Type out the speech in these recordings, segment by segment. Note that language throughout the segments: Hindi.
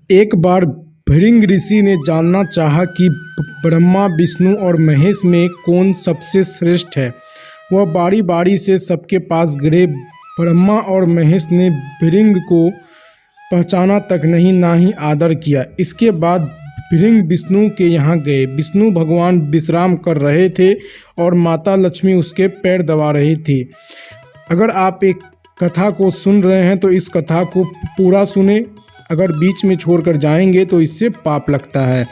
एक बार भृंग ऋषि ने जानना चाहा कि ब्रह्मा, विष्णु और महेश में कौन सबसे श्रेष्ठ है। वह बारी बारी से सबके पास गए। ब्रह्मा और महेश ने भृंग को पहचाना तक नहीं, ना ही आदर किया। इसके बाद भृंग विष्णु के यहाँ गए। विष्णु भगवान विश्राम कर रहे थे और माता लक्ष्मी उसके पैर दबा रही थी। अगर आप एक कथा को सुन रहे हैं तो इस कथा को पूरा सुने। अगर बीच में छोड़कर जाएंगे तो इससे पाप लगता है।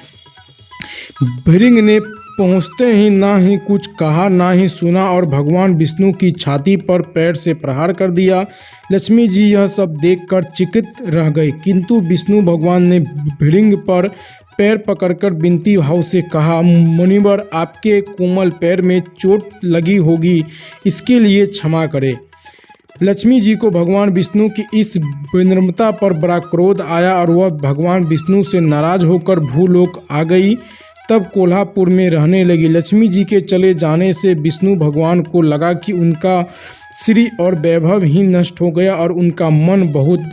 भृंग ने पहुंचते ही ना ही कुछ कहा, ना ही सुना और भगवान विष्णु की छाती पर पैर से प्रहार कर दिया। लक्ष्मी जी यह सब देखकर चकित रह गई, किंतु विष्णु भगवान ने भृंग पर पैर पकड़कर विनती भाव से कहा, मुनिवर, आपके कोमल पैर में चोट लगी होगी, इसके लिए क्षमा करें। लक्ष्मी जी को भगवान विष्णु की इस विनम्रता पर बड़ा क्रोध आया और वह भगवान विष्णु से नाराज होकर भूलोक आ गई। तब कोल्हापुर में रहने लगी। लक्ष्मी जी के चले जाने से विष्णु भगवान को लगा कि उनका श्री और वैभव ही नष्ट हो गया और उनका मन बहुत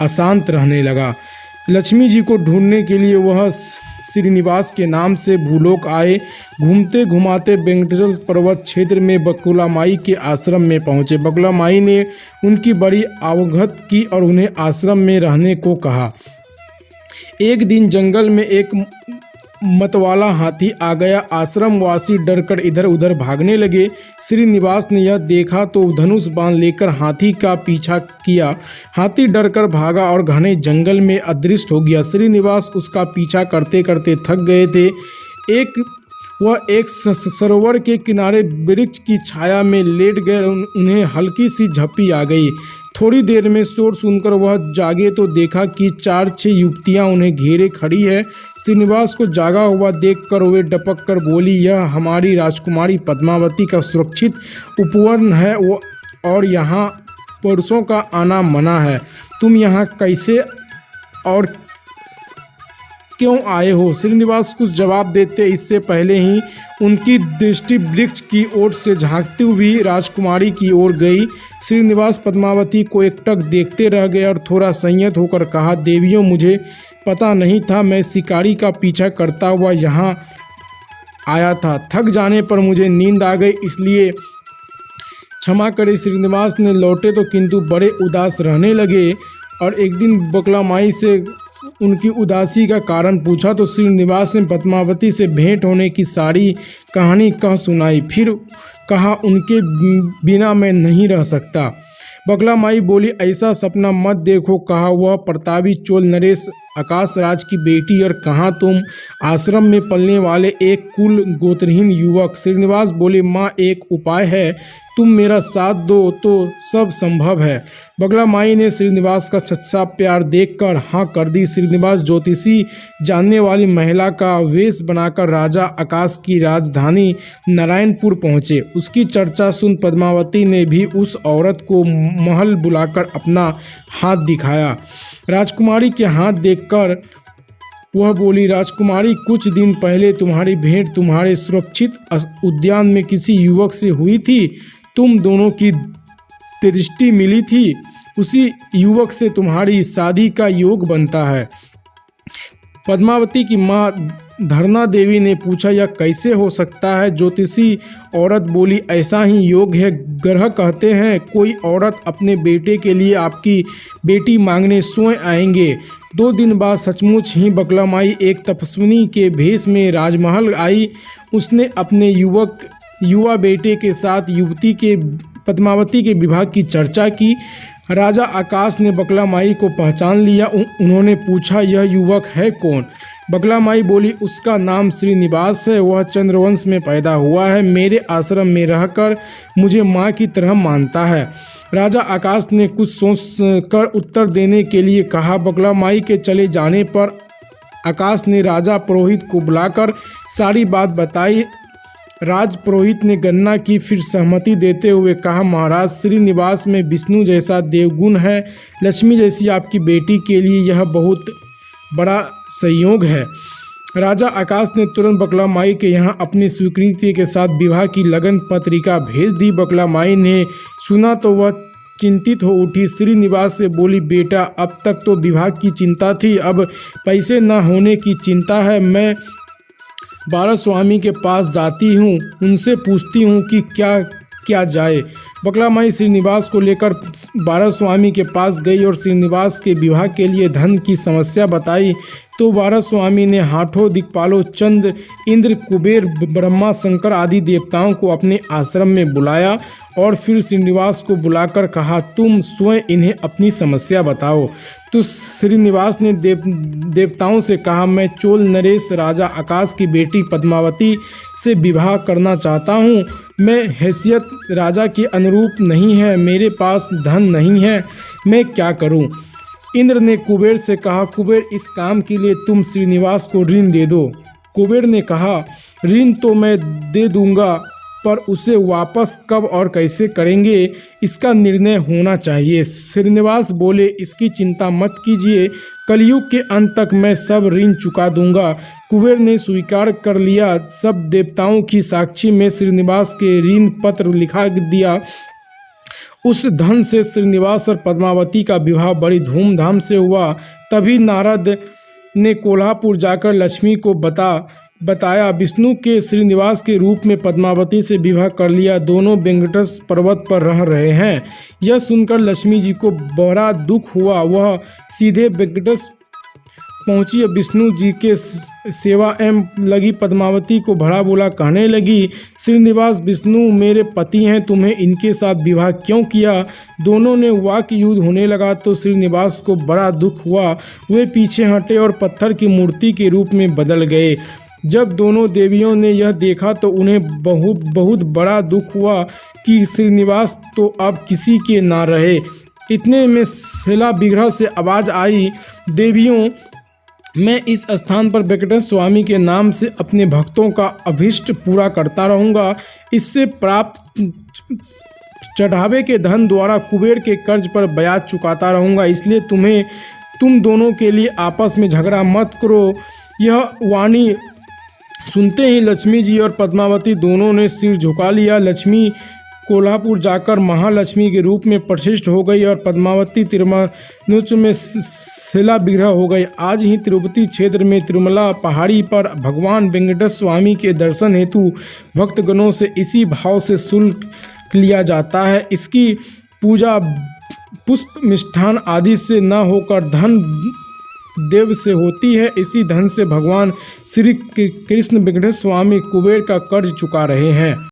अशांत रहने लगा। लक्ष्मी जी को ढूंढने के लिए वह श्रीनिवास के नाम से भूलोक आए। घूमते घुमाते वेंकटेश्वर पर्वत क्षेत्र में बकुला माई के आश्रम में पहुँचे। बकुला माई ने उनकी बड़ी अवगत की और उन्हें आश्रम में रहने को कहा। एक दिन जंगल में एक मतवाला हाथी आ गया। आश्रम वासी डरकर इधर उधर भागने लगे। श्रीनिवास ने यह देखा तो धनुष बाण लेकर हाथी का पीछा किया। हाथी डरकर भागा और घने जंगल में अदृश्य हो गया। श्रीनिवास उसका पीछा करते करते थक गए थे। वह एक सरोवर के किनारे वृक्ष की छाया में लेट गए। उन्हें हल्की सी झप्पी आ गई। थोड़ी देर में शोर सुनकर वह जागे तो देखा कि 4-6 युवतियां उन्हें घेरे खड़ी है। श्रीनिवास को जागा हुआ देखकर वे डपक कर बोली, यह हमारी राजकुमारी पद्मावती का सुरक्षित उपवन है और यहाँ पुरुषों का आना मना है। तुम यहाँ कैसे और क्यों आए हो? श्रीनिवास कुछ जवाब देते इससे पहले ही उनकी दृष्टि वृक्ष की ओर से झांकती हुई राजकुमारी की ओर गई। श्रीनिवास पद्मावती को एकटक देखते रह गए और थोड़ा संयत होकर कहा, देवियों, मुझे पता नहीं था, मैं शिकारी का पीछा करता हुआ यहाँ आया था। थक जाने पर मुझे नींद आ गई, इसलिए क्षमा करें। श्रीनिवास ने लौटे तो किंतु बड़े उदास रहने लगे और एक दिन बकुला माई से उनकी उदासी का कारण पूछा तो श्रीनिवास ने पद्मावती से भेंट होने की सारी कहानी कह सुनाई। फिर कहा, उनके बिना मैं नहीं रह सकता। बकुला माई बोली, ऐसा सपना मत देखो। कहा, वह प्रतापी चोल नरेश आकाश राज की बेटी और कहाँ तुम आश्रम में पलने वाले एक कुल गोत्रहीन युवक। श्रीनिवास बोले, माँ, एक उपाय है, तुम मेरा साथ दो तो सब संभव है। बकुला माई ने श्रीनिवास का सच्चा प्यार देखकर हाँ कर दी। श्रीनिवास ज्योतिषी जानने वाली महिला का वेश बनाकर राजा आकाश की राजधानी नारायणपुर पहुँचे। उसकी चर्चा सुन पद्मावती ने भी उस औरत को महल बुलाकर अपना हाथ दिखाया। राजकुमारी के हाथ देखकर वह बोली, राजकुमारी, कुछ दिन पहले तुम्हारी भेंट तुम्हारे सुरक्षित उद्यान में किसी युवक से हुई थी। तुम दोनों की दृष्टि मिली थी। उसी युवक से तुम्हारी शादी का योग बनता है। पद्मावती की माँ धरना देवी ने पूछा, यह कैसे हो सकता है? ज्योतिषी औरत बोली, ऐसा ही योग है। ग्रह कहते हैं कोई औरत अपने बेटे के लिए आपकी बेटी मांगने स्वयं आएंगे। 2 दिन बाद सचमुच ही बकुला माई एक तपस्विनी के भेष में राजमहल आई। उसने अपने युवा बेटे के साथ युवती के पद्मावती के विवाह की चर्चा की। राजा आकाश ने बकुला माई को पहचान लिया। उन्होंने पूछा, यह युवक है कौन? बकुला माई बोली, उसका नाम श्रीनिवास है। वह चंद्रवंश में पैदा हुआ है। मेरे आश्रम में रहकर मुझे माँ की तरह मानता है। राजा आकाश ने कुछ सोच कर उत्तर देने के लिए कहा। बकुला माई के चले जाने पर आकाश ने राजा पुरोहित को बुलाकर सारी बात बताई। राज पुरोहित ने गणना की, फिर सहमति देते हुए कहा, महाराज, श्रीनिवास में विष्णु जैसा देवगुण है। लक्ष्मी जैसी आपकी बेटी के लिए यह बहुत बड़ा संयोग है। राजा आकाश ने तुरंत बकुला माई के यहाँ अपनी स्वीकृति के साथ विवाह की लगन पत्रिका भेज दी। बकुला माई ने सुना तो वह चिंतित हो उठी। श्रीनिवास से बोली, बेटा अब तक तो विवाह की चिंता थी, अब पैसे न होने की चिंता है। मैं 12 स्वामी के पास जाती हूँ, उनसे पूछती हूँ कि क्या क्या जाए। बकला माई श्रीनिवास को लेकर 12 स्वामी के पास गई और श्रीनिवास के विवाह के लिए धन की समस्या बताई तो 12 स्वामी ने हाथों दिक्पालों चंद, इंद्र, कुबेर, ब्रह्मा, शंकर आदि देवताओं को अपने आश्रम में बुलाया और फिर श्रीनिवास को बुलाकर कहा, तुम स्वयं इन्हें अपनी समस्या बताओ। तो श्रीनिवास ने देवताओं से कहा, मैं चोल नरेश राजा आकाश की बेटी पद्मावती से विवाह करना चाहता हूँ। मैं हैसियत राजा के अनुरूप नहीं है, मेरे पास धन नहीं है, मैं क्या करूँ। इंद्र ने कुबेर से कहा, कुबेर इस काम के लिए तुम श्रीनिवास को ऋण दे दो। कुबेर ने कहा, ऋण तो मैं दे दूंगा, पर उसे वापस कब और कैसे करेंगे इसका निर्णय होना चाहिए। श्रीनिवास बोले, इसकी चिंता मत कीजिए, कलयुग के अंत तक मैं सब ऋण चुका दूंगा। कुबेर ने स्वीकार कर लिया। सब देवताओं की साक्षी में श्रीनिवास के ऋण पत्र लिखा दिया। उस धन से श्रीनिवास और पद्मावती का विवाह बड़ी धूमधाम से हुआ। तभी नारद ने कोल्हापुर जाकर लक्ष्मी को बताया विष्णु के श्रीनिवास के रूप में पद्मावती से विवाह कर लिया। दोनों वेंकटेश पर्वत पर रह रहे हैं। यह सुनकर लक्ष्मी जी को बड़ा दुख हुआ। वह सीधे वेंकटेश पहुंची। विष्णु जी के सेवा एवं लगी पद्मावती को भड़ा बोला, कहने लगी, श्रीनिवास विष्णु मेरे पति हैं, तुम्हें इनके साथ विवाह क्यों किया। दोनों ने वाक युद्ध होने लगा तो श्रीनिवास को बड़ा दुख हुआ। वे पीछे हटे और पत्थर की मूर्ति के रूप में बदल गए। जब दोनों देवियों ने यह देखा तो उन्हें बहुत बड़ा दुख हुआ कि श्रीनिवास तो अब किसी के ना रहे। इतने में शिला विग्रह से आवाज आई, देवियों मैं इस स्थान पर वेंकटेश स्वामी के नाम से अपने भक्तों का अभीष्ट पूरा करता रहूँगा। इससे प्राप्त चढ़ावे के धन द्वारा कुबेर के कर्ज पर ब्याज चुकाता रहूँगा। इसलिए तुम दोनों के लिए आपस में झगड़ा मत करो। यह वाणी सुनते ही लक्ष्मी जी और पद्मावती दोनों ने सिर झुका लिया। लक्ष्मी कोल्हापुर जाकर महालक्ष्मी के रूप में प्रतिष्ठित हो गई और पद्मावती तिरुमनुच में शिला विग्रह हो गई। आज ही तिरुपति क्षेत्र में तिरुमला पहाड़ी पर भगवान वेंकटेश स्वामी के दर्शन हेतु भक्तगणों से इसी भाव से शुल्क लिया जाता है। इसकी पूजा पुष्प मिष्ठान आदि से न होकर धन देव से होती है। इसी धन से भगवान श्री कृष्ण वेंकटेश स्वामी कुबेर का कर्ज चुका रहे हैं।